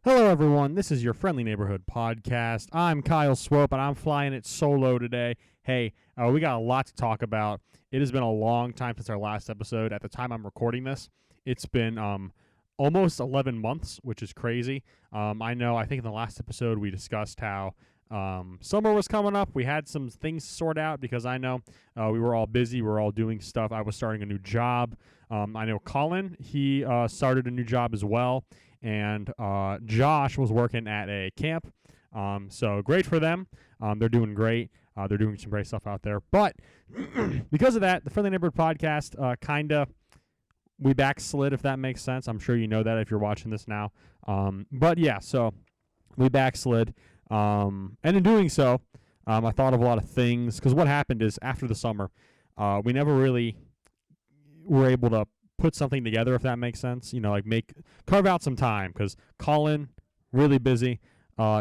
Hello, everyone. This is your friendly neighborhood podcast. I'm Kyle Swope, and I'm flying it solo today. Hey, we got a lot to talk about. It has been a long time since our last episode. At the time I'm recording this, it's been almost 11 months, which is crazy. I know, I think in the last episode we discussed how summer was coming up. We had some things to sort out because I know we were all busy. We were all doing stuff. I was starting a new job. I know Colin, he started a new job as well. And Josh was working at a camp. So great for them. They're doing great. They're doing some great stuff out there. But because of that, the Friendly Neighborhood podcast we backslid, if that makes sense. I'm sure you know that if you're watching this now. But yeah, so we backslid. And in doing so, I thought of a lot of things. Because what happened is after the summer, we never really were able to put something together, if that makes sense. You know, like carve out some time, because Colin, really busy.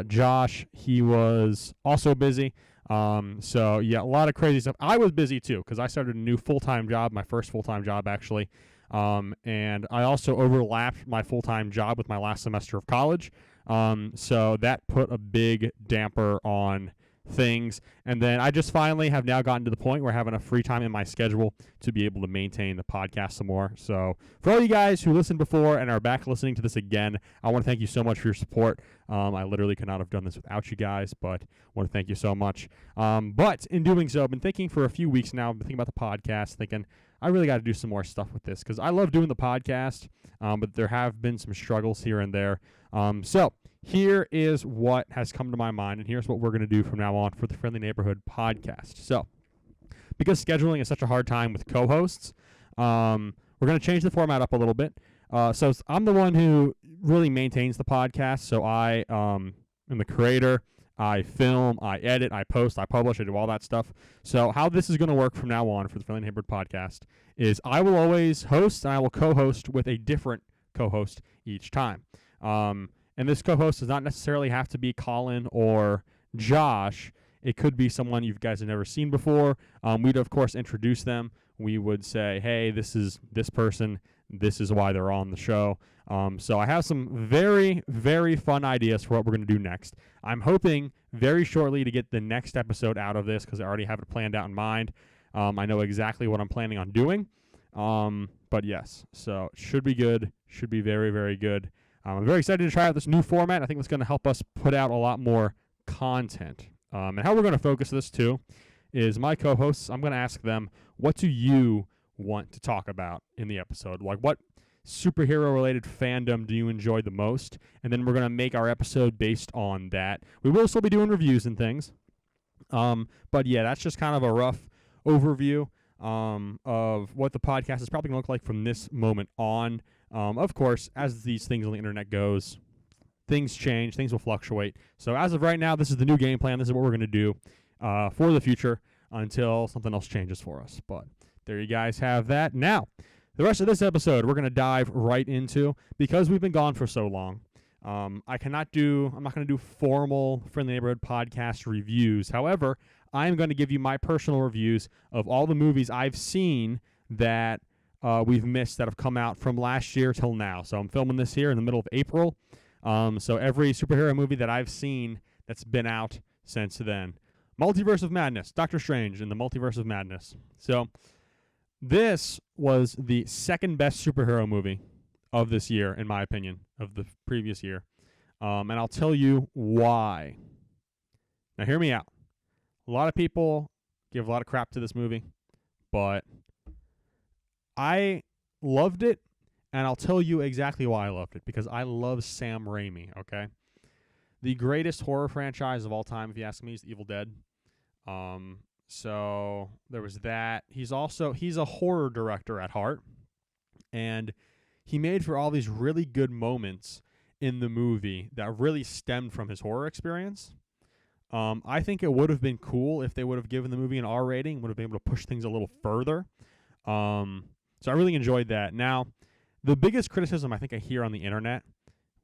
Josh, he was also busy. So yeah, a lot of crazy stuff. I was busy too, because I started a new full-time job, my first full-time job actually. And I also overlapped my full-time job with my last semester of college. So that put a big damper on things. And then I just finally have now gotten to the point where I have enough free time in my schedule to be able to maintain the podcast some more. So for all you guys who listened before and are back listening to this again, I want to thank you so much for your support. I literally could not have done this without you guys, but I want to thank you so much. But in doing so, I've been thinking for a few weeks now, I've been thinking about the podcast, thinking I really got to do some more stuff with this because I love doing the podcast, but there have been some struggles here and there. So here is what has come to my mind, and here's what we're going to do from now on for the Friendly Neighborhood podcast. So, because scheduling is such a hard time with co-hosts, we're going to change the format up a little bit. So I'm the one who really maintains the podcast, so I am the creator. I film, I edit, I post, I publish, I do all that stuff. So how this is going to work from now on for the Friendly Neighborhood podcast is I will always host, and I will co-host with a different co-host each time. And this co-host does not necessarily have to be Colin or Josh. It could be someone you guys have never seen before. We'd, of course, introduce them. We would say, hey, this is this person. This is why they're on the show. So I have some very, very fun ideas for what we're going to do next. I'm hoping very shortly to get the next episode out of this because I already have it planned out in mind. I know exactly what I'm planning on doing. But yes, so it should be good. Should be very, very good. I'm very excited to try out this new format. I think it's going to help us put out a lot more content. And how we're going to focus this too is my co-hosts, I'm going to ask them, what do you want to talk about in the episode? Like, what superhero-related fandom do you enjoy the most? And then we're going to make our episode based on that. We will still be doing reviews and things. But yeah, that's just kind of a rough overview of what the podcast is probably going to look like from this moment on. Of course, as these things on the internet goes, things change, things will fluctuate. So as of right now, this is the new game plan. This is what we're going to do for the future until something else changes for us. But there you guys have that. Now, the rest of this episode, we're going to dive right into, because we've been gone for so long, I'm not going to do formal Friendly Neighborhood podcast reviews. However, I'm going to give you my personal reviews of all the movies I've seen that we've missed that have come out from last year till now. So I'm filming this here in the middle of April. So every superhero movie that I've seen that's been out since then. Multiverse of Madness, Doctor Strange in the Multiverse of Madness. So this was the second best superhero movie of this year, in my opinion, of the previous year. And I'll tell you why. Now hear me out. A lot of people give a lot of crap to this movie, but I loved it, and I'll tell you exactly why I loved it, because I love Sam Raimi, okay? The greatest horror franchise of all time, if you ask me, is Evil Dead. So there was that. He's a horror director at heart, and he made for all these really good moments in the movie that really stemmed from his horror experience. I think it would have been cool if they would have given the movie an R rating, would have been able to push things a little further. So I really enjoyed that. Now, the biggest criticism I think I hear on the internet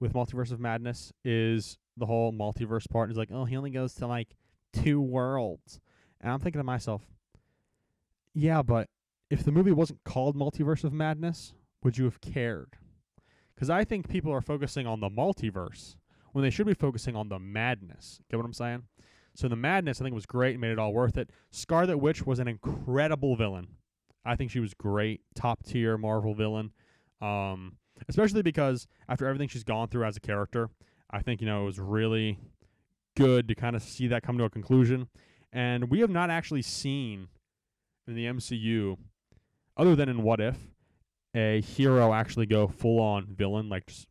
with Multiverse of Madness is the whole multiverse part. It's like, oh, he only goes to like 2 worlds. And I'm thinking to myself, yeah, but if the movie wasn't called Multiverse of Madness, would you have cared? Because I think people are focusing on the multiverse when they should be focusing on the madness. Get what I'm saying? So the madness, I think, was great and made it all worth it. Scarlet Witch was an incredible villain. I think she was great, top tier Marvel villain. Especially because after everything she's gone through as a character, I think, it was really good to kind of see that come to a conclusion. And we have not actually seen in the MCU, other than in What If, a hero actually go full-on villain, like just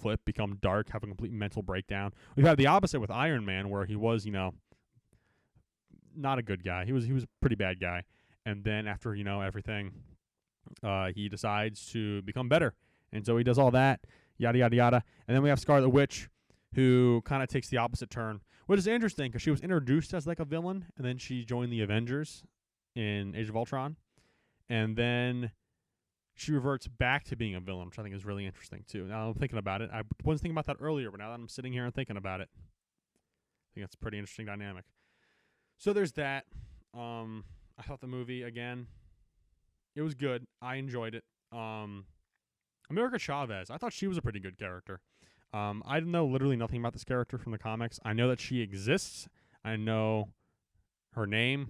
flip, become dark, have a complete mental breakdown. We've had the opposite with Iron Man, where he was, not a good guy. He was a pretty bad guy. And then after, everything, he decides to become better. And so he does all that, yada, yada, yada. And then we have Scarlet Witch, who kind of takes the opposite turn, which is interesting because she was introduced as like a villain, and then she joined the Avengers in Age of Ultron. And then she reverts back to being a villain, which I think is really interesting too. Now I'm thinking about it. I wasn't thinking about that earlier, but now that I'm sitting here and thinking about it, I think that's a pretty interesting dynamic. So there's that. I thought the movie, again, it was good. I enjoyed it. America Chavez, I thought she was a pretty good character. I know literally nothing about this character from the comics. I know that she exists. I know her name.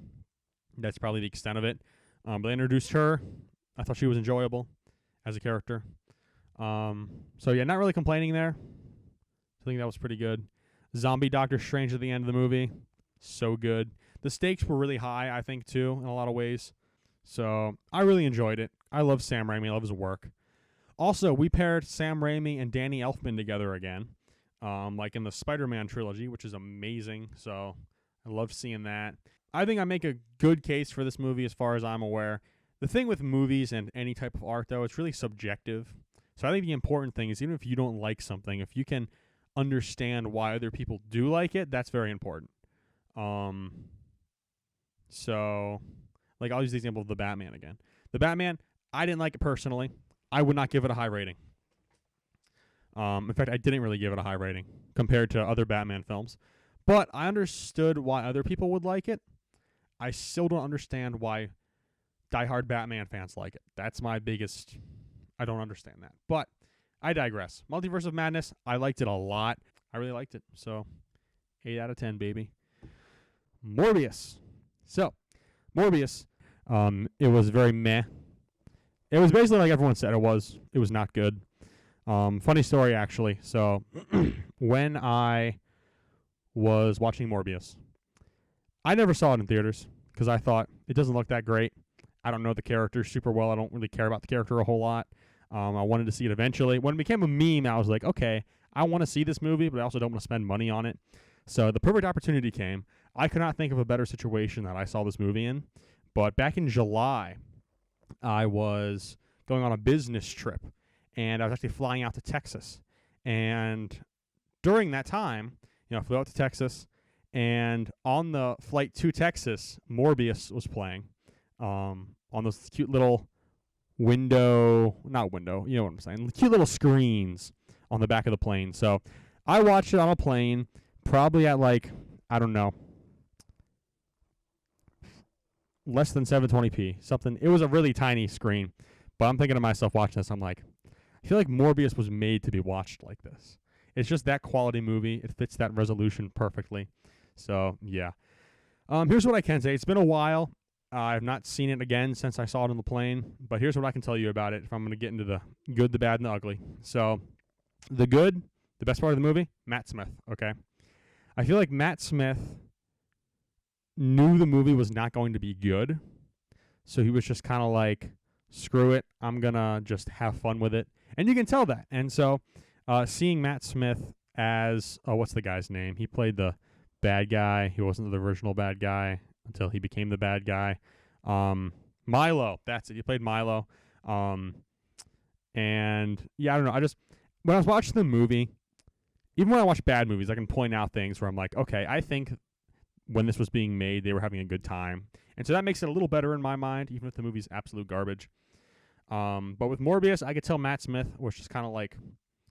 That's probably the extent of it. But they introduced her. I thought she was enjoyable as a character. So yeah, not really complaining there. I think that was pretty good. Zombie Doctor Strange at the end of the movie, so good. The stakes were really high, I think, too, in a lot of ways. So I really enjoyed it. I love Sam Raimi. I love his work. Also, we paired Sam Raimi and Danny Elfman together again, like in the Spider-Man trilogy, which is amazing. So I love seeing that. I think I make a good case for this movie as far as I'm aware. The thing with movies and any type of art, though, it's really subjective. So I think the important thing is, even if you don't like something, if you can understand why other people do like it, that's very important. So, like, I'll use the example of The Batman again. The Batman, I didn't like it personally. I would not give it a high rating. In fact, I didn't really give it a high rating compared to other Batman films. But I understood why other people would like it. I still don't understand why diehard Batman fans like it. That's my biggest... I don't understand that. But I digress. Multiverse of Madness, I liked it a lot. I really liked it. So, 8 out of 10, baby. Morbius. So, Morbius, it was very meh. It was basically like everyone said it was. It was not good. Funny story, actually. So, when I was watching Morbius, I never saw it in theaters because I thought it doesn't look that great. I don't know the character super well. I don't really care about the character a whole lot. I wanted to see it eventually. When it became a meme, I was like, okay, I want to see this movie, but I also don't want to spend money on it. So the perfect opportunity came. I could not think of a better situation that I saw this movie in. But back in July, I was going on a business trip, and I was actually flying out to Texas. And during that time, I flew out to Texas, and on the flight to Texas, Morbius was playing on those cute little not window, you know what I'm saying, cute little screens on the back of the plane. So I watched it on a plane, probably at I don't know, less than 720p, something. It was a really tiny screen, but I'm thinking to myself watching this, I'm like, I feel like Morbius was made to be watched like this. It's just that quality movie. It fits that resolution perfectly. So, yeah. Here's what I can say. It's been a while. I have not seen it again since I saw it on the plane, but here's what I can tell you about it if I'm going to get into the good, the bad, and the ugly. So, the good, the best part of the movie, Matt Smith, okay? I feel like Matt Smith knew the movie was not going to be good, so he was just kind of like, screw it, I'm going to just have fun with it. And you can tell that. And so, seeing Matt Smith as, what's the guy's name? He played the bad guy. He wasn't the original bad guy until he became the bad guy. Milo, that's it. He played Milo. And yeah, I don't know. When I was watching the movie, even when I watch bad movies, I can point out things where I'm like, okay, I think when this was being made, they were having a good time. And so that makes it a little better in my mind, even if the movie's absolute garbage. But with Morbius, I could tell Matt Smith was just kind of like,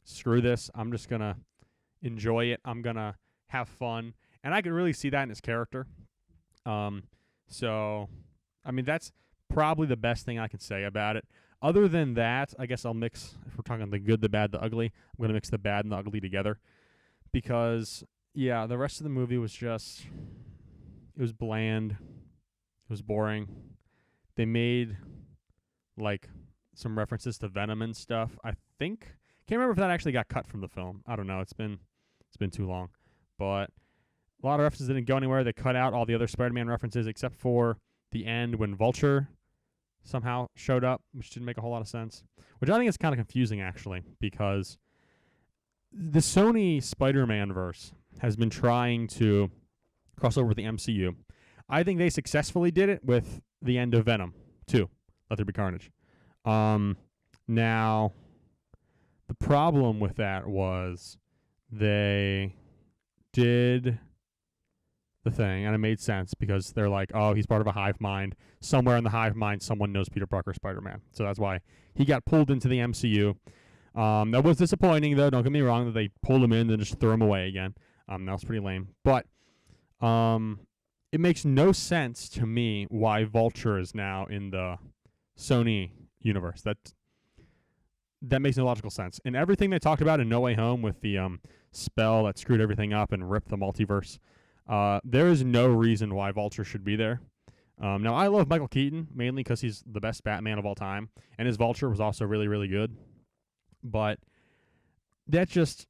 screw this. I'm just going to enjoy it. I'm going to have fun. And I could really see that in his character. So, I mean, that's probably the best thing I can say about it. Other than that, I guess I'll mix, if we're talking the good, the bad, the ugly, I'm going to mix the bad and the ugly together. because the rest of the movie was just, it was bland, it was boring. They made like some references to Venom and stuff. I think, can't remember if that actually got cut from the film. I don't know. It's been too long, but a lot of references didn't go anywhere. They cut out all the other Spider-Man references except for the end when Vulture somehow showed up, which didn't make a whole lot of sense. Which I think is kind of confusing, actually, because the Sony Spider-Man verse has been trying to cross over with the MCU. I think they successfully did it with the end of Venom 2, Let There Be Carnage. Now, the problem with that was they did the thing, and it made sense because they're like, oh, he's part of a hive mind. Somewhere in the hive mind, someone knows Peter Parker Spider-Man. So that's why he got pulled into the MCU. That was disappointing, though. Don't get me wrong, that they pulled him in and just threw him away again. That was pretty lame. But it makes no sense to me why Vulture is now in the Sony universe. That makes no logical sense. And everything they talked about in No Way Home with the spell that screwed everything up and ripped the multiverse, there is no reason why Vulture should be there. Now, I love Michael Keaton, mainly because he's the best Batman of all time, and his Vulture was also really, really good. But that just,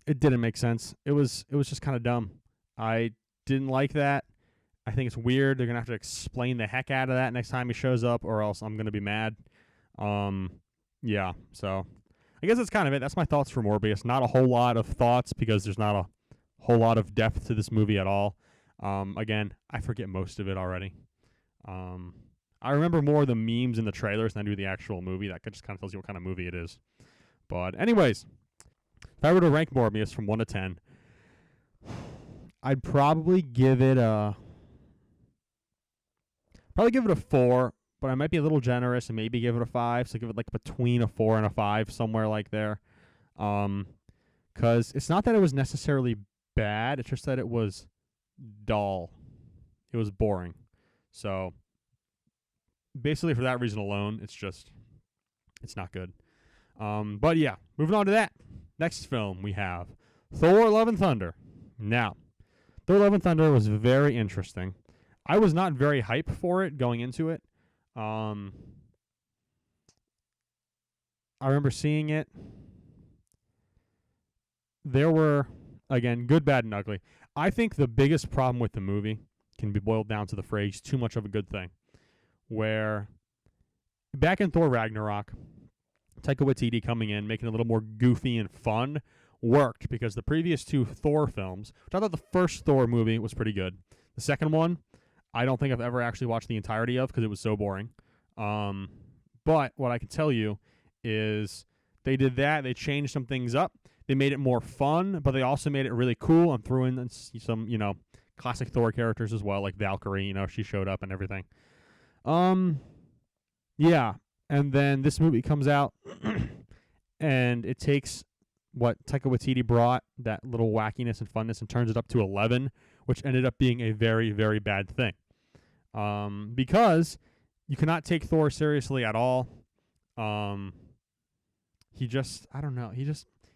it didn't make sense. It was just kind of dumb. I didn't like that. I think it's weird. They're going to have to explain the heck out of that next time he shows up, or else I'm going to be mad. Yeah, so I guess that's kind of it. That's my thoughts for Morbius. Not a whole lot of thoughts because there's not a whole lot of depth to this movie at all. Again, I forget most of it already. I remember more of the memes in the trailers than I do the actual movie. That just kind of tells you what kind of movie it is. But anyways, if I were to rank Morbius from 1 to 10, I'd probably give it a 4, but I might be a little generous and maybe give it a 5. So give it like between a 4 and a 5, somewhere like there. Because it's not that it was necessarily bad, it's just that it was dull. It was boring. So basically for that reason alone, it's not good. But yeah, moving on to that. Next film we have Thor Love and Thunder. Now, Thor Love and Thunder was very interesting. I was not very hype for it going into it. I remember seeing it. There were, again, good, bad, and ugly. I think the biggest problem with the movie can be boiled down to the phrase, too much of a good thing. Where, back in Thor Ragnarok, Taika Waititi coming in, making it a little more goofy and fun, worked because the previous 2 Thor films, which I thought the first Thor movie was pretty good. The second one, I don't think I've ever actually watched the entirety of because it was so boring. But what I can tell you is they did that. They changed some things up. They made it more fun, but they also made it really cool and threw in some, classic Thor characters as well, like Valkyrie. She showed up and everything. Yeah. And then this movie comes out, and it takes what Taika Waititi brought, that little wackiness and funness, and turns it up to 11, which ended up being a very, very bad thing. Because you cannot take Thor seriously at all. He just, I don't know,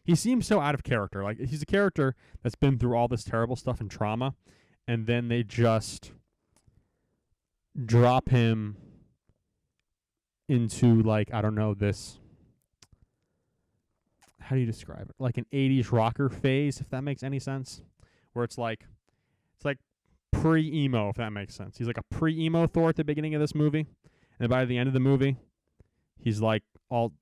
he seems so out of character. Like, he's a character that's been through all this terrible stuff and trauma, and then they just drop him into, like, I don't know, this, how do you describe it? Like an 80s rocker phase, if that makes any sense. Where it's like pre-emo, if that makes sense. He's like a pre-emo Thor at the beginning of this movie. And by the end of the movie, he's like all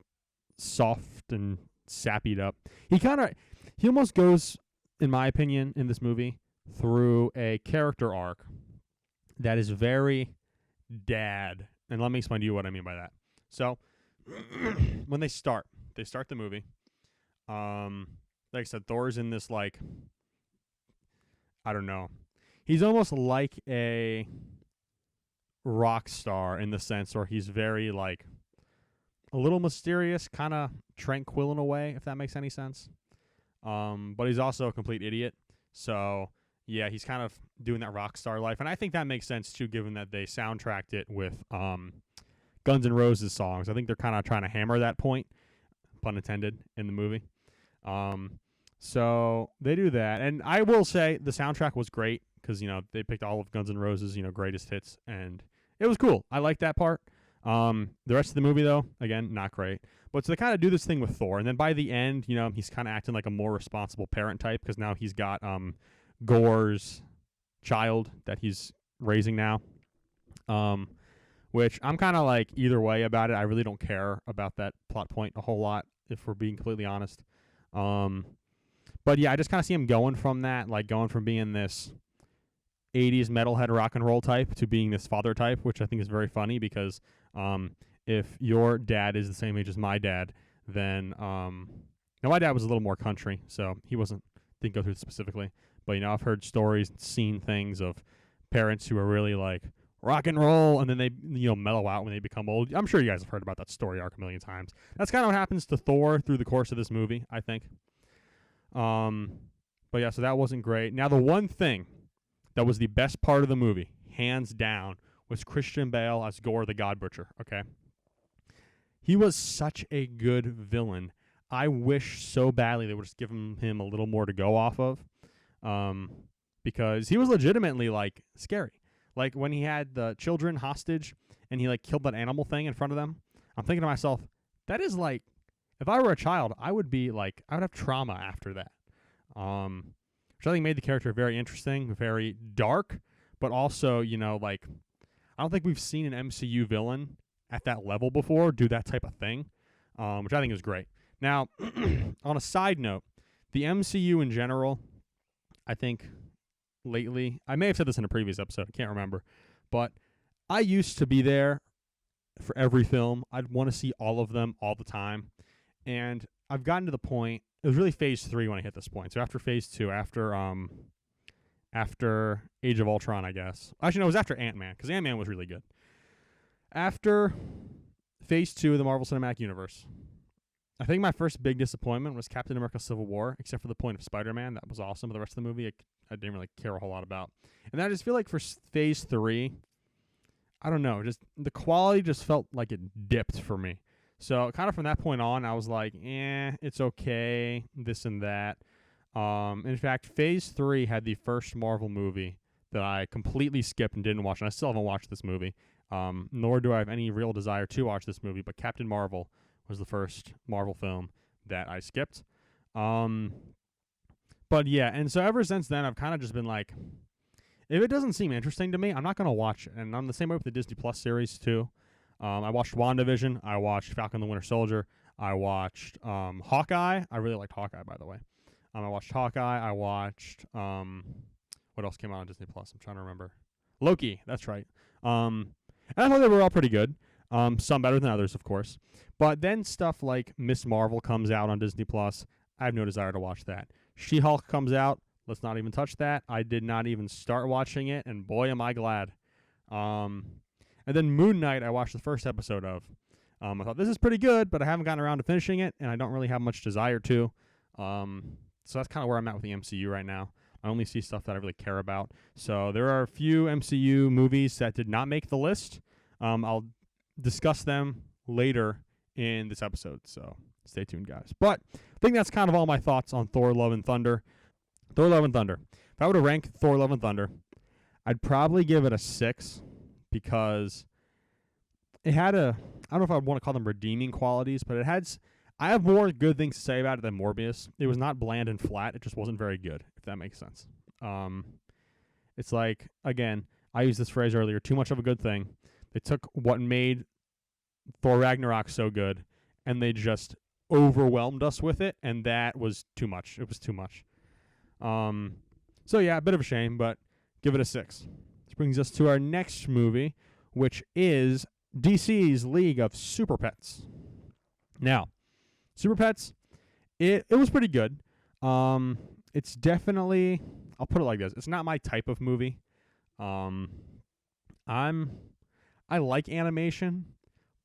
soft and sappied up. He almost goes, in my opinion, in this movie, through a character arc that is very dad. And let me explain to you what I mean by that. So, when they start the movie. Like I said, Thor's in this, like, I don't know. He's almost like a rock star in the sense where he's very, like, a little mysterious, kind of tranquil in a way, if that makes any sense. But he's also a complete idiot. So, yeah, he's kind of doing that rock star life. And I think that makes sense, too, given that they soundtracked it with Guns N' Roses songs. I think they're kind of trying to hammer that point, pun intended, in the movie. So they do that, and I will say the soundtrack was great because they picked all of Guns N' Roses greatest hits, and it was cool. I like that part. The rest of the movie though, again, not great. But so they kind of do this thing with Thor, and then by the end, he's kind of acting like a more responsible parent type because now he's got Gore's child that he's raising now. Which I'm kind of like either way about it. I really don't care about that plot point a whole lot, if we're being completely honest. But yeah, I just kind of see him going from that, like going from being this 80s metalhead rock and roll type to being this father type, which I think is very funny because if your dad is the same age as my dad, then now my dad was a little more country, so he didn't go through it specifically. But I've heard stories, seen things of parents who are really like rock and roll, and then they mellow out when they become old. I'm sure you guys have heard about that story arc a million times. That's kind of what happens to Thor through the course of this movie, I think. But yeah, so that wasn't great. Now the one thing that was the best part of the movie, hands down, was Christian Bale as Gore the God Butcher. Okay, he was such a good villain. I wish so badly they would just give him a little more to go off of, because he was legitimately like scary. Like when he had the children hostage and he like killed that animal thing in front of them, I'm thinking to myself, that is like, if I were a child, I would have trauma after that. Which I think made the character very interesting, very dark, but also, like, I don't think we've seen an MCU villain at that level before do that type of thing, which I think is great. Now, on a side note, the MCU in general, I think lately, I may have said this in a previous episode, I can't remember, but I used to be there for every film. I'd want to see all of them all the time. And I've gotten to the point, it was really phase 3 when I hit this point. So after phase 2, after Age of Ultron, I guess. Actually, no, it was after Ant-Man, because Ant-Man was really good. After phase 2 of the Marvel Cinematic Universe, I think my first big disappointment was Captain America Civil War, except for the point of Spider-Man. That was awesome. But the rest of the movie, I didn't really care a whole lot about. And I just feel like for phase 3, I don't know, just the quality just felt like it dipped for me. So kind of from that point on, I was like, it's okay, this and that. In fact, phase 3 had the first Marvel movie that I completely skipped and didn't watch, and I still haven't watched this movie. Nor do I have any real desire to watch this movie, but Captain Marvel was the first Marvel film that I skipped. But yeah, and so ever since then, I've kind of just been like, if it doesn't seem interesting to me, I'm not going to watch it. And I'm the same way with the Disney Plus series, too. I watched WandaVision. I watched Falcon the Winter Soldier. I watched Hawkeye. I really liked Hawkeye, by the way. I watched Hawkeye. I watched, what else came out on Disney Plus? I'm trying to remember. Loki, that's right. And I thought they were all pretty good. Some better than others, of course. But then stuff like Miss Marvel comes out on Disney Plus. I have no desire to watch that. She-Hulk comes out. Let's not even touch that. I did not even start watching it, and boy, am I glad. And then Moon Knight, I watched the first episode of. I thought, this is pretty good, but I haven't gotten around to finishing it, and I don't really have much desire to. So that's kind of where I'm at with the MCU right now. I only see stuff that I really care about. So there are a few MCU movies that did not make the list. I'll discuss them later in this episode, so stay tuned, guys. But I think that's kind of all my thoughts on Thor Love and Thunder. Thor Love and Thunder. If I were to rank Thor Love and Thunder, I'd probably give it a 6 because it had I don't know if I would want to call them redeeming qualities, but I have more good things to say about it than Morbius. It was not bland and flat. It just wasn't very good, if that makes sense. It's like, again, I used this phrase earlier, too much of a good thing. They took what made Thor Ragnarok so good, and they just overwhelmed us with it, and that was too much. It was too much. So yeah, a bit of a shame, but give it a 6. This brings us to our next movie, which is DC's League of Super Pets. Now, Super Pets, it was pretty good. It's definitely, I'll put it like this, it's not my type of movie. I like animation,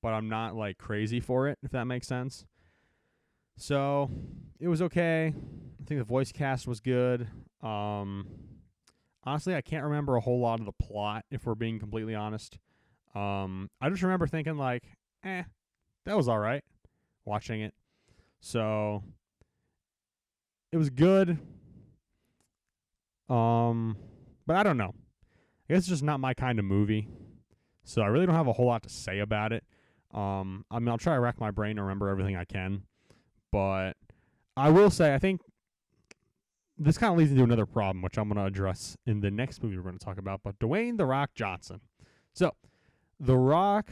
but I'm not like crazy for it, if that makes sense. So it was okay. I think the voice cast was good. Honestly, I can't remember a whole lot of the plot, if we're being completely honest. I just remember thinking like, that was all right, watching it. So It was good. But I don't know. I guess it's just not my kind of movie. So I really don't have a whole lot to say about it. I mean, I'll try to rack my brain to remember everything I can. But I will say, I think this kind of leads into another problem, which I'm going to address in the next movie we're going to talk about. But Dwayne "The Rock" Johnson. So, The Rock,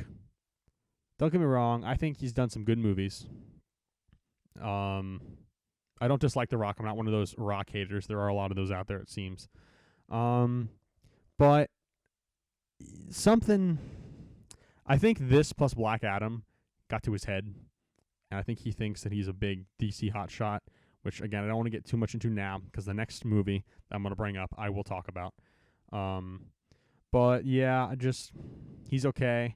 don't get me wrong, I think he's done some good movies. I don't dislike The Rock. I'm not one of those Rock haters. There are a lot of those out there, it seems. But something, I think this plus Black Adam got to his head. And I think he thinks that he's a big DC hotshot, which, again, I don't want to get too much into now because the next movie that I'm going to bring up, I will talk about. But, yeah, he's okay.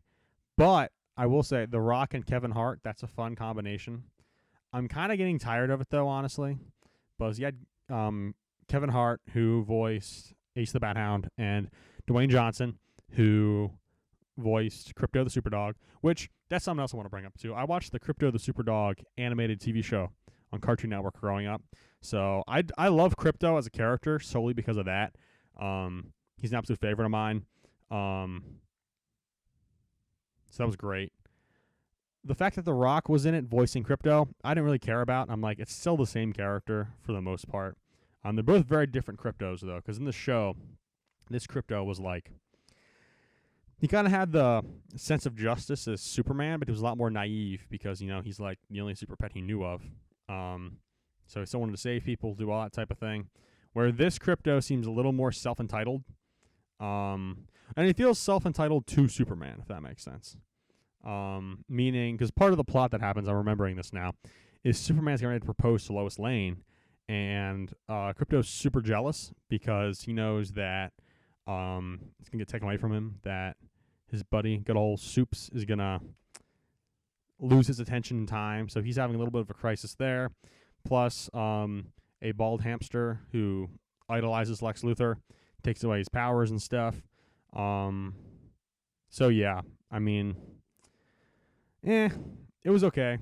But I will say The Rock and Kevin Hart, that's a fun combination. I'm kind of getting tired of it, though, honestly. Because you had Kevin Hart, who voiced Ace the Bat Hound, and Dwayne Johnson, who voiced Crypto the Superdog, which that's something else I want to bring up, too. I watched the Crypto the Superdog animated TV show on Cartoon Network growing up. So I love Crypto as a character solely because of that. He's an absolute favorite of mine. So that was great. The fact that The Rock was in it voicing Crypto, I didn't really care about. I'm like, it's still the same character for the most part. They're both very different Cryptos, though, because in the show, this Crypto was like, he kind of had the sense of justice as Superman, but he was a lot more naive because, he's like the only super pet he knew of. So he still wanted to save people, do all that type of thing. Where this Crypto seems a little more self-entitled. And he feels self-entitled to Superman, if that makes sense. Meaning, because part of the plot that happens, I'm remembering this now, is Superman's getting ready to propose to Lois Lane, and Crypto's super jealous because he knows that it's going to get taken away from him, that his buddy, good old Soups, is going to lose his attention in time, so he's having a little bit of a crisis there. Plus, a bald hamster who idolizes Lex Luthor takes away his powers and stuff. So, yeah, I mean, it was okay.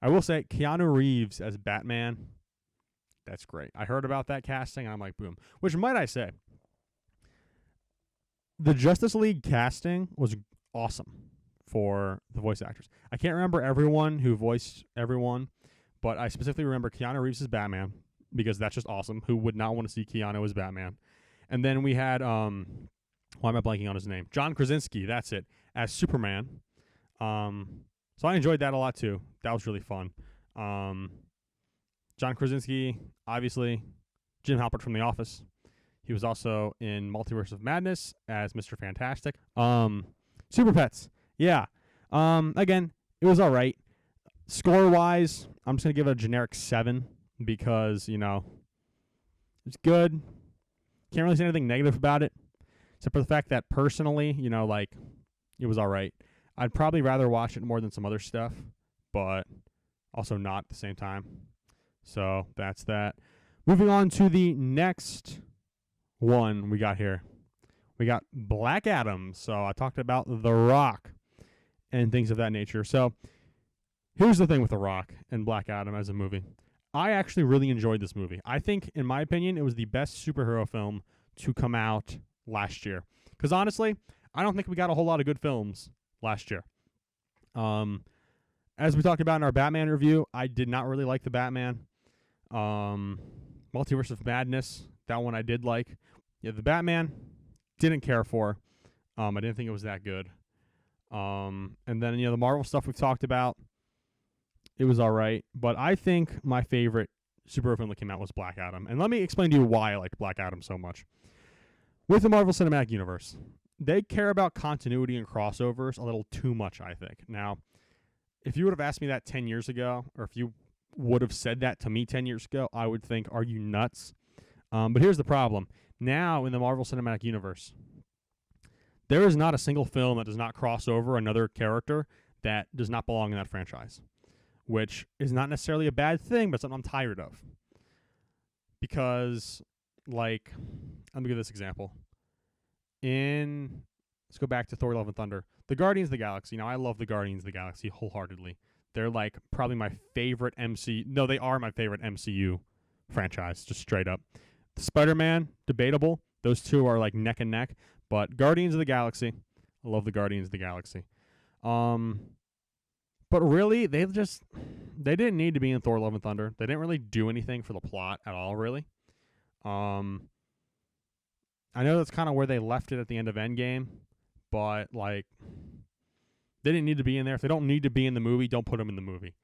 I will say, Keanu Reeves as Batman, that's great. I heard about that casting, and I'm like, boom. Which, might I say, the Justice League casting was awesome for the voice actors. I can't remember everyone who voiced everyone, but I specifically remember Keanu Reeves as Batman, because that's just awesome. Who would not want to see Keanu as Batman? And then we had, why am I blanking on his name? John Krasinski, that's it, as Superman. So I enjoyed that a lot, too. That was really fun. John Krasinski, obviously, Jim Halpert from The Office. He was also in Multiverse of Madness as Mr. Fantastic. Super Pets. Yeah. Again, it was all right. Score-wise, I'm just going to give it a generic 7 because, it's good. Can't really say anything negative about it, except for the fact that personally, it was all right. I'd probably rather watch it more than some other stuff, but also not at the same time. So that's that. Moving on to the next one we got here. We got Black Adam. So I talked about The Rock and things of that nature. So here's the thing with The Rock and Black Adam as a movie. I actually really enjoyed this movie. I think, in my opinion, it was the best superhero film to come out last year. Because honestly, I don't think we got a whole lot of good films last year. As we talked about in our Batman review, I did not really like the Batman. Multiverse of Madness, that one I did like. Yeah, the Batman, didn't care for. I didn't think it was that good. And then, the Marvel stuff we've talked about, it was all right. But I think my favorite superhero film that came out was Black Adam. And let me explain to you why I liked Black Adam so much. With the Marvel Cinematic Universe, they care about continuity and crossovers a little too much, I think. Now, if you would have asked me that 10 years ago, or if you would have said that to me 10 years ago, I would think, are you nuts? But here's the problem. Now, in the Marvel Cinematic Universe, there is not a single film that does not cross over another character that does not belong in that franchise, which is not necessarily a bad thing, but something I'm tired of. Because, let me give this example. Let's go back to Thor: Love and Thunder. The Guardians of the Galaxy. Now, I love the Guardians of the Galaxy wholeheartedly. They're probably my favorite they are my favorite MCU franchise, just straight up. Spider-Man, debatable. Those two are like neck and neck. But Guardians of the Galaxy, I love the Guardians of the Galaxy. But really, they didn't need to be in Thor: Love and Thunder. They didn't really do anything for the plot at all, really. I know that's kind of where they left it at the end of Endgame, but like, they didn't need to be in there. If they don't need to be in the movie, don't put them in the movie.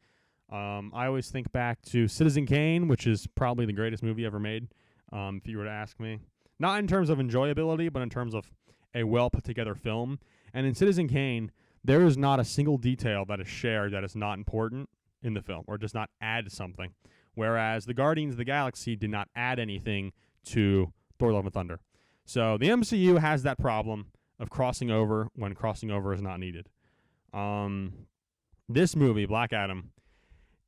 I always think back to Citizen Kane, which is probably the greatest movie ever made, if you were to ask me. Not in terms of enjoyability, but in terms of a well put together film. And in Citizen Kane, there is not a single detail that is shared that is not important in the film or does not add something. Whereas the Guardians of the Galaxy did not add anything to Thor: Love and Thunder. So the MCU has that problem of crossing over when crossing over is not needed. This movie, Black Adam,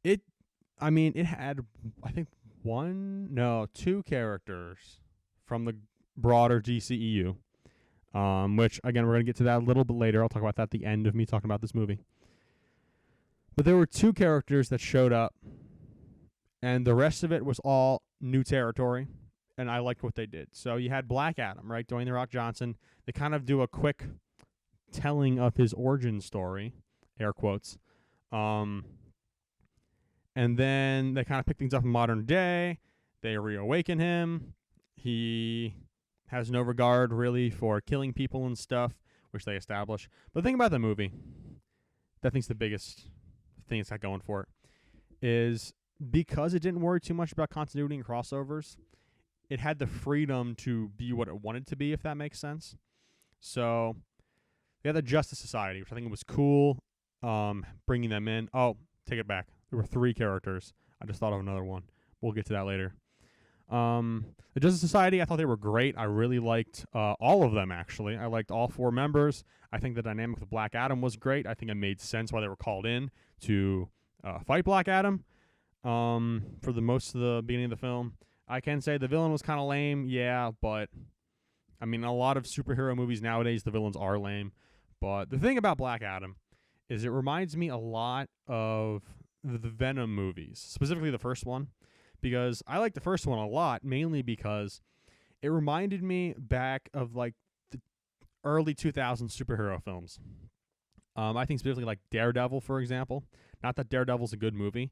it had, I think, two characters from the broader DCEU, which, again, we're going to get to that a little bit later. I'll talk about that at the end of me talking about this movie. But there were two characters that showed up, and the rest of it was all new territory, and I liked what they did. So you had Black Adam, right, Dwayne The Rock Johnson. They kind of do a quick telling of his origin story, air quotes, and then they kind of pick things up in modern day. They reawaken him. He has no regard, really, for killing people and stuff, which they establish. But the thing about the movie, that I think is the biggest thing it's got going for it, is because it didn't worry too much about continuity and crossovers, it had the freedom to be what it wanted to be, if that makes sense. So they had the Justice Society, which I think was cool, bringing them in. Oh, take it back. There were three characters. I just thought of another one. We'll get to that later. The Justice Society, I thought they were great. I really liked all of them, actually. I liked all four members. I think the dynamic with Black Adam was great. I think it made sense why they were called in to fight Black Adam for the most of the beginning of the film. I can say the villain was kind of lame, yeah, but I mean, a lot of superhero movies nowadays, the villains are lame. But the thing about Black Adam is it reminds me a lot of the Venom movies, specifically the first one, because I like the first one a lot, mainly because it reminded me back of like the early 2000s superhero films. I think specifically like Daredevil, for example. Not that Daredevil's a good movie,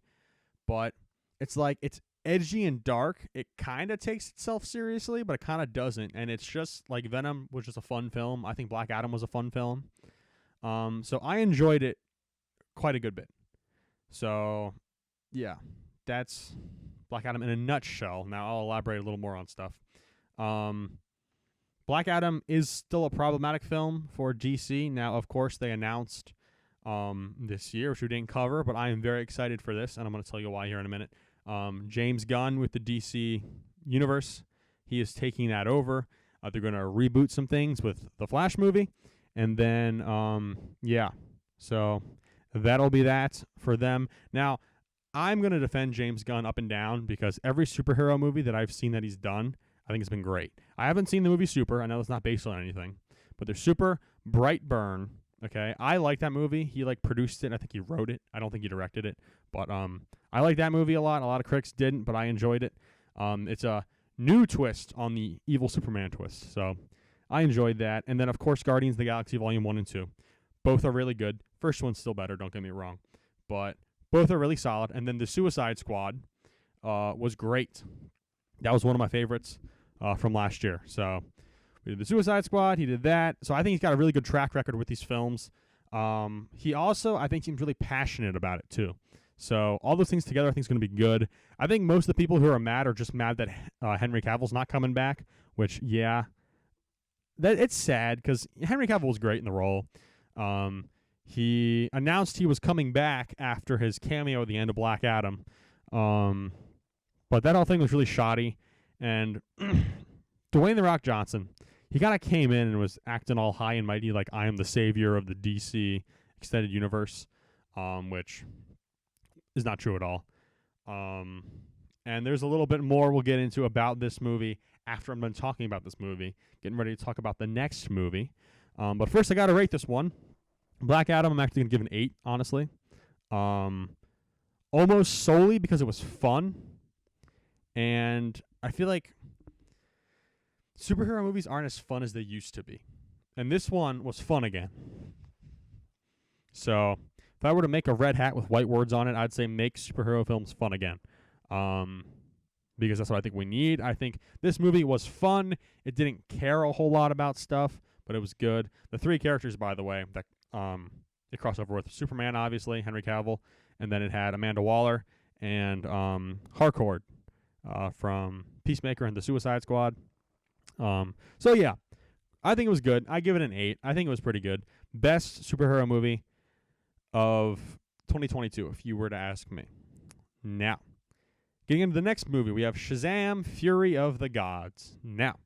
but it's like it's edgy and dark. It kind of takes itself seriously, but it kind of doesn't. And it's just like Venom was just a fun film. I think Black Adam was a fun film. So I enjoyed it quite a good bit. So, yeah, that's Black Adam in a nutshell. Now I'll elaborate a little more on stuff. Black Adam is still a problematic film for DC. Now, of course, they announced this year, which we didn't cover, but I am very excited for this, and I'm going to tell you why here in a minute. James Gunn with the DC Universe, he is taking that over. They're going to reboot some things with the Flash movie, and then, so that'll be that for them. Now, I'm going to defend James Gunn up and down because every superhero movie that I've seen that he's done, I think it's been great. I haven't seen the movie Super. I know it's not based on anything, but there's Super, Brightburn. Okay, I like that movie. He produced it. I think he wrote it. I don't think he directed it, but I like that movie a lot. A lot of critics didn't, but I enjoyed it. It's a new twist on the evil Superman twist, so I enjoyed that. And then, of course, Guardians of the Galaxy Volume 1 and 2. Both are really good. First one's still better, don't get me wrong, but both are really solid. And then the Suicide Squad was great. That was one of my favorites from last year. So we did the Suicide Squad. He did that. So I think he's got a really good track record with these films. He also, I think, seems really passionate about it, too. So all those things together, I think, is going to be good. I think most of the people who are mad are just mad that Henry Cavill's not coming back, which, yeah, it's sad because Henry Cavill was great in the role. He announced he was coming back after his cameo at the end of Black Adam. But that whole thing was really shoddy. And Dwayne The Rock Johnson, he kind of came in and was acting all high and mighty like I am the savior of the DC extended universe, which is not true at all. And there's a little bit more we'll get into about this movie after I'm done talking about this movie, getting ready to talk about the next movie. But first, I got to rate this one. Black Adam, I'm actually going to give an 8, honestly. Almost solely because it was fun And I feel like superhero movies aren't as fun as they used to be. And this one was fun again. So if I were to make a red hat with white words on it, I'd say make superhero films fun again. Because that's what I think we need. I think this movie was fun. It didn't care a whole lot about stuff, but it was good. The three characters, by the way, that it crossed over with Superman, obviously, Henry Cavill, and then it had Amanda Waller and Harcourt from Peacemaker and the Suicide Squad. So yeah, I think it was good. I give it an 8. I think it was pretty good. Best superhero movie of 2022, if you were to ask me. Now, getting into the next movie, we have Shazam! Fury of the Gods. Now,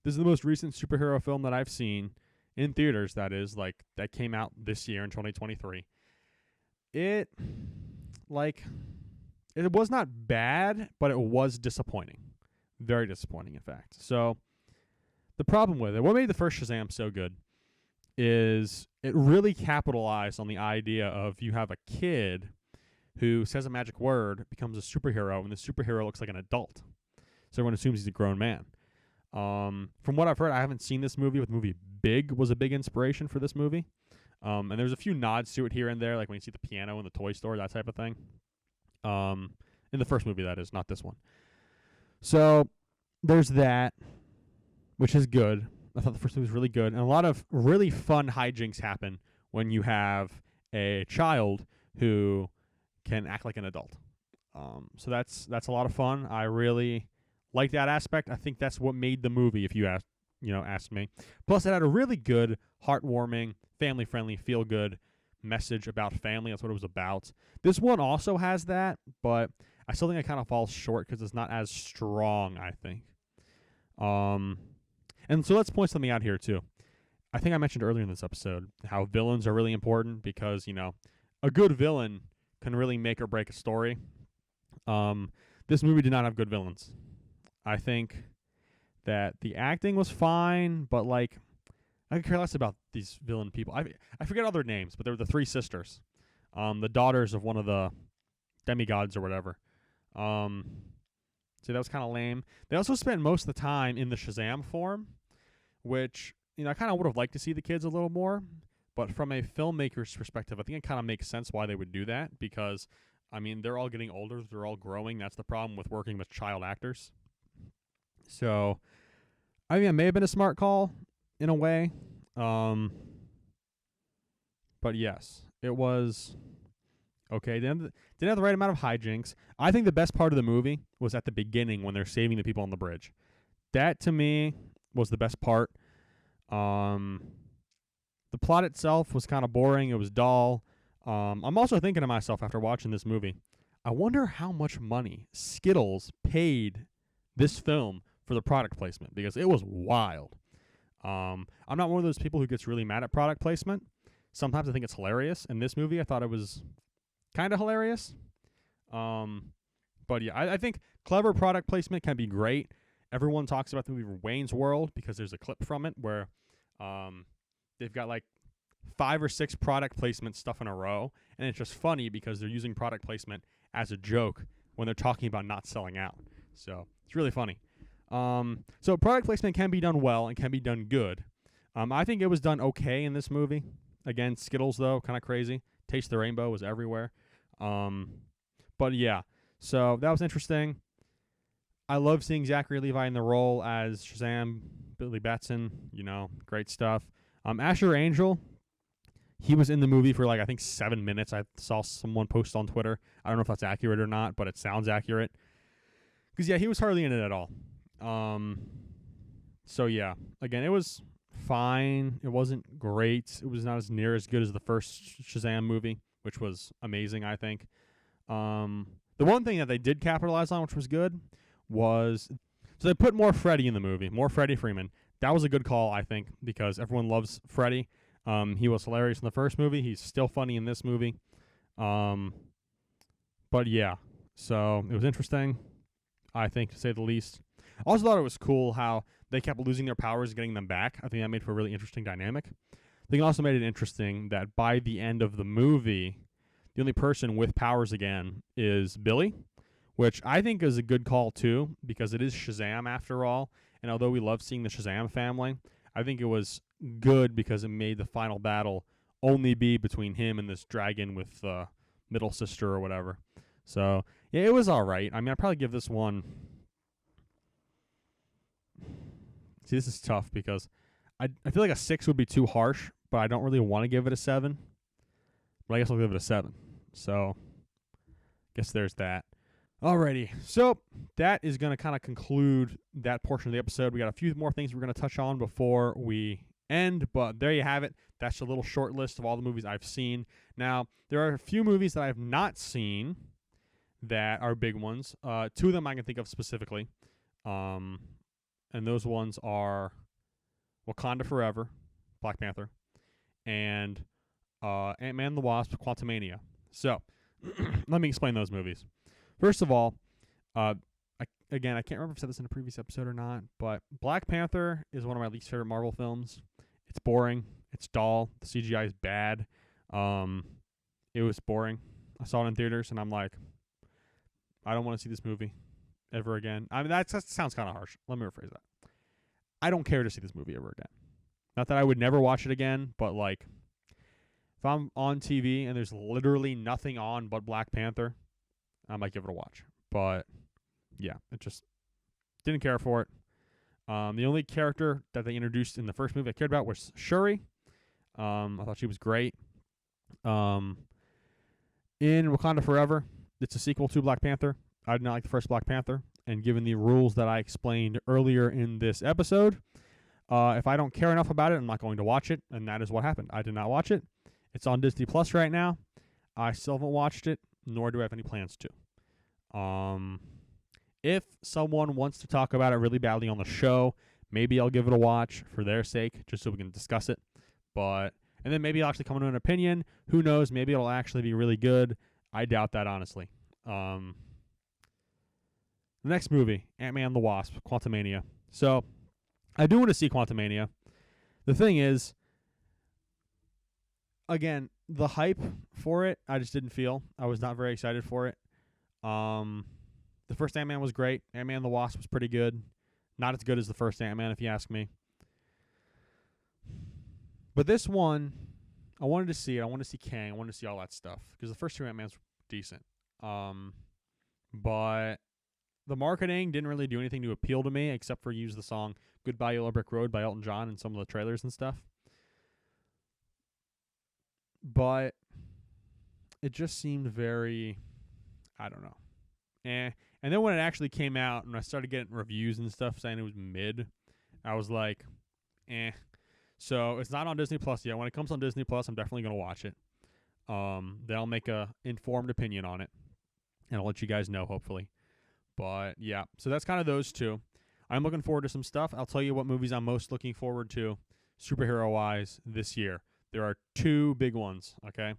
this is the most recent superhero film that I've seen in theaters, that is, like, that came out this year in 2023. It was not bad, but it was disappointing. Very disappointing, in fact. So, the problem with it, what made the first Shazam so good, is it really capitalized on the idea of you have a kid who says a magic word, becomes a superhero, and the superhero looks like an adult. So everyone assumes he's a grown man. From what I've heard, I haven't seen this movie, but the movie Big was a big inspiration for this movie. And there's a few nods to it here and there, like when you see the piano in the toy store, that type of thing. In the first movie, that is, not this one. So there's that, which is good. I thought the first movie was really good. And a lot of really fun hijinks happen when you have a child who can act like an adult. So that's a lot of fun. I really like that aspect. I think that's what made the movie, if you ask me. Plus, it had a really good, heartwarming, family-friendly, feel-good message about family. That's what it was about. This one also has that, but I still think it kind of falls short because it's not as strong, I think. And so let's point something out here, too. I think I mentioned earlier in this episode how villains are really important because, a good villain can really make or break a story. This movie did not have good villains. I think that the acting was fine, but, I could care less about these villain people. I forget all their names, but they were the three sisters, the daughters of one of the demigods or whatever. So that was kind of lame. They also spent most of the time in the Shazam form, which, I kind of would have liked to see the kids a little more. But from a filmmaker's perspective, I think it kind of makes sense why they would do that because, they're all getting older. They're all growing. That's the problem with working with child actors. So, it may have been a smart call in a way. But yes, it was okay. Didn't have the right amount of hijinks. I think the best part of the movie was at the beginning when they're saving the people on the bridge. That, to me, was the best part. The plot itself was kind of boring. It was dull. I'm also thinking to myself after watching this movie, I wonder how much money Skittles paid this film for the product placement because it was wild. I'm not one of those people who gets really mad at product placement. Sometimes I think it's hilarious. In this movie, I thought it was kind of hilarious. But yeah, I think clever product placement can be great. Everyone talks about the movie Wayne's World because there's a clip from it where they've got 5 or 6 product placement stuff in a row, and it's just funny because they're using product placement as a joke when they're talking about not selling out. So it's really funny. So product placement can be done well and can be done good. I think it was done okay in this movie. Again, Skittles, though, kind of crazy. Taste the Rainbow was everywhere. But yeah, so that was interesting. I love seeing Zachary Levi in the role as Shazam, Billy Batson, great stuff. Asher Angel, he was in the movie for I think 7 minutes. I saw someone post on Twitter. I don't know if that's accurate or not, but it sounds accurate. Because, yeah, he was hardly in it at all. So, yeah, again, it was fine. It wasn't great. It was not as near as good as the first Shazam movie, which was amazing, I think. The one thing that they did capitalize on, which was good, was so they put more Freddy in the movie, more Freddie Freeman. That was a good call, I think, because everyone loves Freddy. He was hilarious in the first movie. He's still funny in this movie. But yeah, so it was interesting, I think, to say the least. I also thought it was cool how they kept losing their powers and getting them back. I think that made for a really interesting dynamic. I think it also made it interesting that by the end of the movie, the only person with powers again is Billy, which I think is a good call too, because it is Shazam after all. And although we love seeing the Shazam family, I think it was good because it made the final battle only be between him and this dragon with middle sister or whatever. So yeah, it was all right. I mean, I'd probably give this one. See, this is tough because I feel like a 6 would be too harsh, but I don't really want to give it a 7. But I guess I'll give it a 7. So, guess there's that. Alrighty, so that is going to kind of conclude that portion of the episode. We got a few more things we're going to touch on before we end, but there you have it. That's a little short list of all the movies I've seen. Now, there are a few movies that I have not seen that are big ones. 2 of them I can think of specifically. And those ones are Wakanda Forever, Black Panther, and Ant-Man and the Wasp, Quantumania. So, let me explain those movies. First of all, I can't remember if I said this in a previous episode or not, but Black Panther is one of my least favorite Marvel films. It's boring. It's dull. The CGI is bad. It was boring. I saw it in theaters, and I'm like, I don't want to see this movie ever again. I mean, that sounds kind of harsh. Let me rephrase that. I don't care to see this movie ever again. Not that I would never watch it again, but like, if I'm on TV and there's literally nothing on but Black Panther, I might give it a watch. But yeah, it just didn't care for it. The only character that they introduced in the first movie I cared about was Shuri. I thought she was great. In Wakanda Forever, it's a sequel to Black Panther. I did not like the first Black Panther, and given the rules that I explained earlier in this episode, if I don't care enough about it, I'm not going to watch it, and that is what happened. I did not watch it. It's on Disney Plus right now. I still haven't watched it, nor do I have any plans to. If someone wants to talk about it really badly on the show, maybe I'll give it a watch for their sake, just so we can discuss it. And then maybe I'll actually come to an opinion. Who knows? Maybe it'll actually be really good. I doubt that, honestly. The next movie, Ant-Man and the Wasp, Quantumania. So, I do want to see Quantumania. The thing is, again, the hype for it, I just didn't feel. I was not very excited for it. The first Ant-Man was great. Ant-Man and the Wasp was pretty good. Not as good as the first Ant-Man, if you ask me. But this one, I wanted to see it. I wanted to see Kang. I wanted to see all that stuff. Because the first 2 Ant-Mans were decent. But the marketing didn't really do anything to appeal to me, except for use the song Goodbye Yellow Brick Road by Elton John in some of the trailers and stuff. But it just seemed very, I don't know. And then when it actually came out and I started getting reviews and stuff saying it was mid, I was like, So it's not on Disney Plus yet. When it comes on Disney Plus, I'm definitely going to watch it. Then I'll make a informed opinion on it, and I'll let you guys know, hopefully. But yeah, so that's kind of those 2. I'm looking forward to some stuff. I'll tell you what movies I'm most looking forward to, superhero-wise, this year. There are 2 big ones, okay?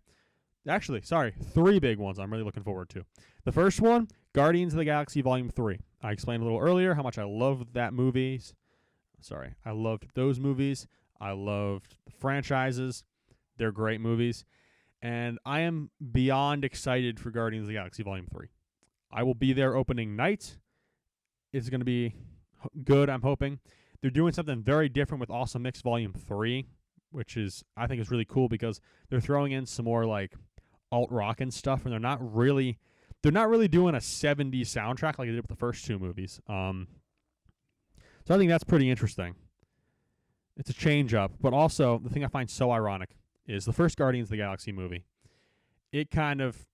Actually, 3 big ones I'm really looking forward to. The first one, Guardians of the Galaxy Volume 3. I explained a little earlier how much I loved that movies. I loved those movies. I loved the franchises. They're great movies. And I am beyond excited for Guardians of the Galaxy Volume 3. I will be there opening night. It's going to be good, I'm hoping. They're doing something very different with Awesome Mix Volume 3, which is, I think, is really cool because they're throwing in some more like alt rock and stuff, and they're not really doing a 70s soundtrack like they did with the first 2 movies. So I think that's pretty interesting. It's a change up, but also the thing I find so ironic is the first Guardians of the Galaxy movie. It kind of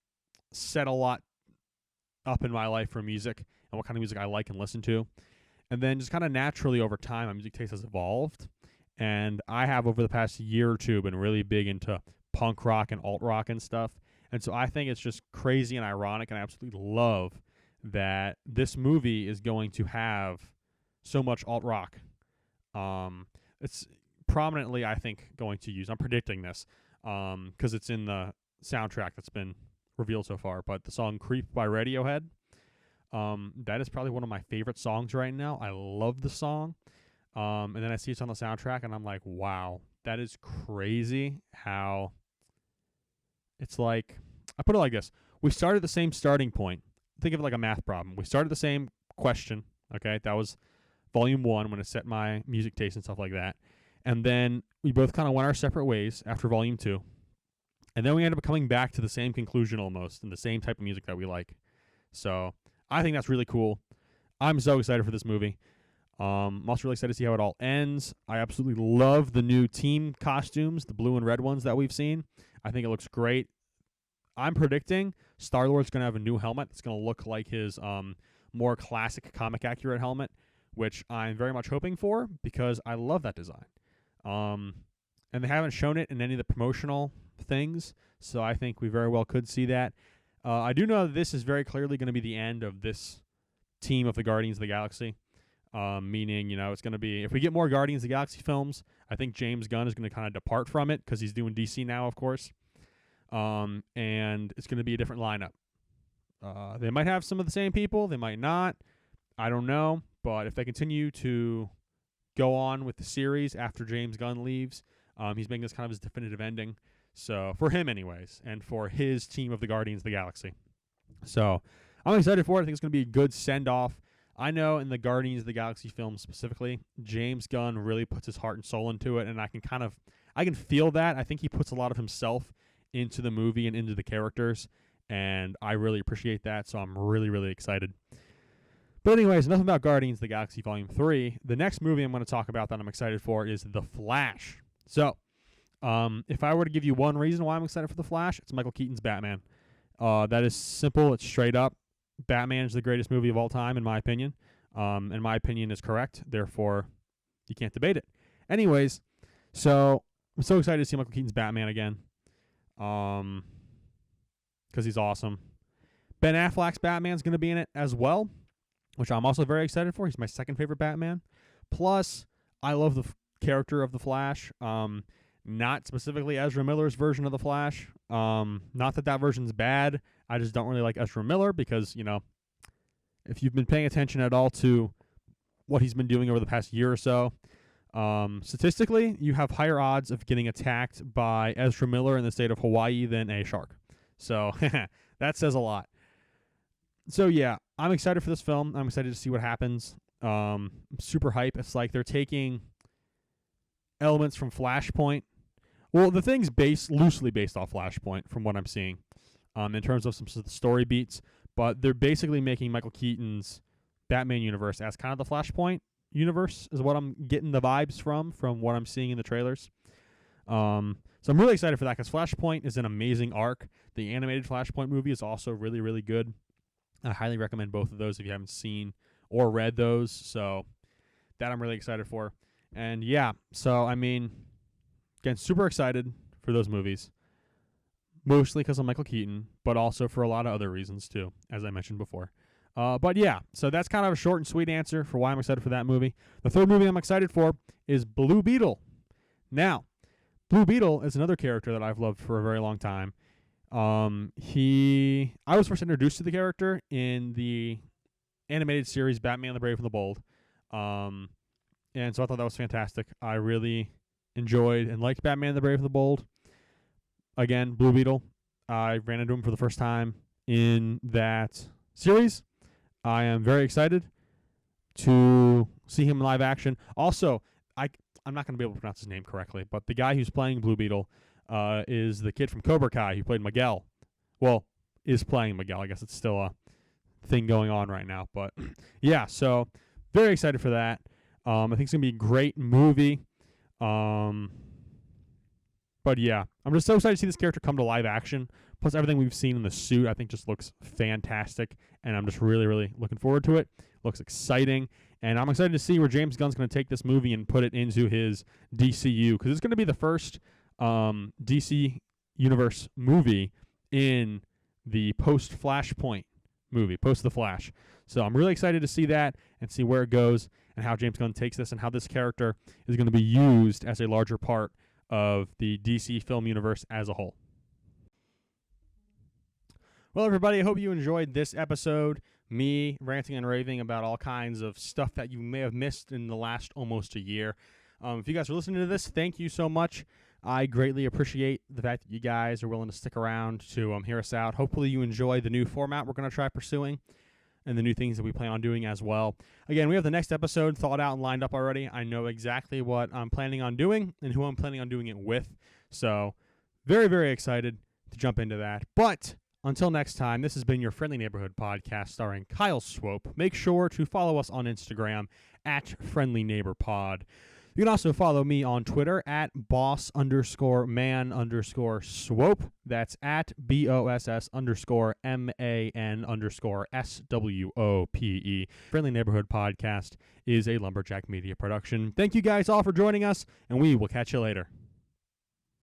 set a lot up in my life for music and what kind of music I like and listen to. And then just kind of naturally over time, my music taste has evolved. And I have over the past year or 2 been really big into punk rock and alt rock and stuff. And so I think it's just crazy and ironic, and I absolutely love that this movie is going to have so much alt rock. It's prominently, I think, going to use. I'm predicting this because it's in the soundtrack that's been revealed so far. But the song "Creep" by Radiohead, that is probably one of my favorite songs right now. I love the song, and then I see it's on the soundtrack, and I'm like, wow, that is crazy. How it's like, I put it like this: we started at the same starting point. think of it like a math problem. We started the same question, okay? That was volume 1 when I set my music taste and stuff like that. And then we both kind of went our separate ways after volume 2. And then we ended up coming back to the same conclusion almost and the same type of music that we like. So I think that's really cool. I'm so excited for this movie. I'm also really excited to see how it all ends. I absolutely love the new team costumes, the blue and red ones that we've seen. I think it looks great. I'm predicting Star-Lord's going to have a new helmet that's going to look like his more classic comic accurate helmet, which I'm very much hoping for because I love that design. And they haven't shown it in any of the promotional things, so I think we very well could see that. I do know that this is very clearly going to be the end of this team of the Guardians of the Galaxy. Meaning, it's going to be, if we get more Guardians of the Galaxy films, I think James Gunn is going to kind of depart from it because he's doing DC now, of course. And it's going to be a different lineup. They might have some of the same people. They might not. I don't know. But if they continue to go on with the series after James Gunn leaves, he's making this kind of his definitive ending. So, for him anyways, and for his team of the Guardians of the Galaxy. So, I'm excited for it. I think it's going to be a good send-off. I know in the Guardians of the Galaxy film specifically, James Gunn really puts his heart and soul into it, and I can feel that. I think he puts a lot of himself into the movie and into the characters, and I really appreciate that, so I'm really, really excited. But anyways, enough about Guardians of the Galaxy Volume 3. The next movie I'm going to talk about that I'm excited for is The Flash. So, if I were to give you one reason why I'm excited for The Flash, it's Michael Keaton's Batman. That is simple. It's straight up. Batman is the greatest movie of all time, in my opinion. And my opinion is correct. Therefore, you can't debate it. Anyways, so I'm so excited to see Michael Keaton's Batman again. Because he's awesome. Ben Affleck's Batman's going to be in it as well, which I'm also very excited for. He's my second favorite Batman. Plus, I love the character of the Flash. Not specifically Ezra Miller's version of the Flash. Not that version's bad. I just don't really like Ezra Miller because, if you've been paying attention at all to what he's been doing over the past year or so, statistically, you have higher odds of getting attacked by Ezra Miller in the state of Hawaii than a shark. So that says a lot. So, yeah, I'm excited for this film. I'm excited to see what happens. I'm super hype. It's like they're taking elements from Flashpoint. Well, the thing's loosely based off Flashpoint from what I'm seeing in terms of some story beats. But they're basically making Michael Keaton's Batman universe as kind of the Flashpoint universe is what I'm getting the vibes from what I'm seeing in the trailers. So I'm really excited for that because Flashpoint is an amazing arc. The animated Flashpoint movie is also really, really good. I highly recommend both of those if you haven't seen or read those. So that I'm really excited for. And yeah, so I mean, again, super excited for those movies. Mostly because of Michael Keaton, but also for a lot of other reasons too, as I mentioned before. But yeah, so that's kind of a short and sweet answer for why I'm excited for that movie. The third movie I'm excited for is Blue Beetle. Now, Blue Beetle is another character that I've loved for a very long time. I was first introduced to the character in the animated series Batman the Brave and the Bold. And so I thought that was fantastic. I really enjoyed and liked Batman the Brave and the Bold. Again, Blue Beetle. I ran into him for the first time in that series. I am very excited to see him in live action. Also, I'm not going to be able to pronounce his name correctly, but the guy who's playing Blue Beetle is the kid from Cobra Kai who played Miguel. Well, is playing Miguel. I guess it's still a thing going on right now. But yeah, so very excited for that. I think it's going to be a great movie. But yeah, I'm just so excited to see this character come to live action. Plus everything we've seen in the suit, I think just looks fantastic. And I'm just really, really looking forward to it. Looks exciting. And I'm excited to see where James Gunn's going to take this movie and put it into his DCU. Because it's going to be the first DC Universe movie in the post-Flashpoint movie, post-The Flash. So I'm really excited to see that and see where it goes and how James Gunn takes this and how this character is going to be used as a larger part of the DC film universe as a whole. Well, everybody, I hope you enjoyed this episode, me ranting and raving about all kinds of stuff that you may have missed in the last almost a year. If you guys are listening to this, thank you so much. I greatly appreciate the fact that you guys are willing to stick around to hear us out. Hopefully you enjoy the new format we're going to try pursuing and the new things that we plan on doing as well. Again, we have the next episode thought out and lined up already. I know exactly what I'm planning on doing and who I'm planning on doing it with. So very, very excited to jump into that. But until next time, this has been your Friendly Neighborhood podcast starring Kyle Swope. Make sure to follow us on Instagram at Friendly Neighbor Pod. You can also follow me on Twitter at boss_man_swope. That's at BOSS_MAN_SWOPE. Friendly Neighborhood Podcast is a Lumberjack Media production. Thank you guys all for joining us, and we will catch you later.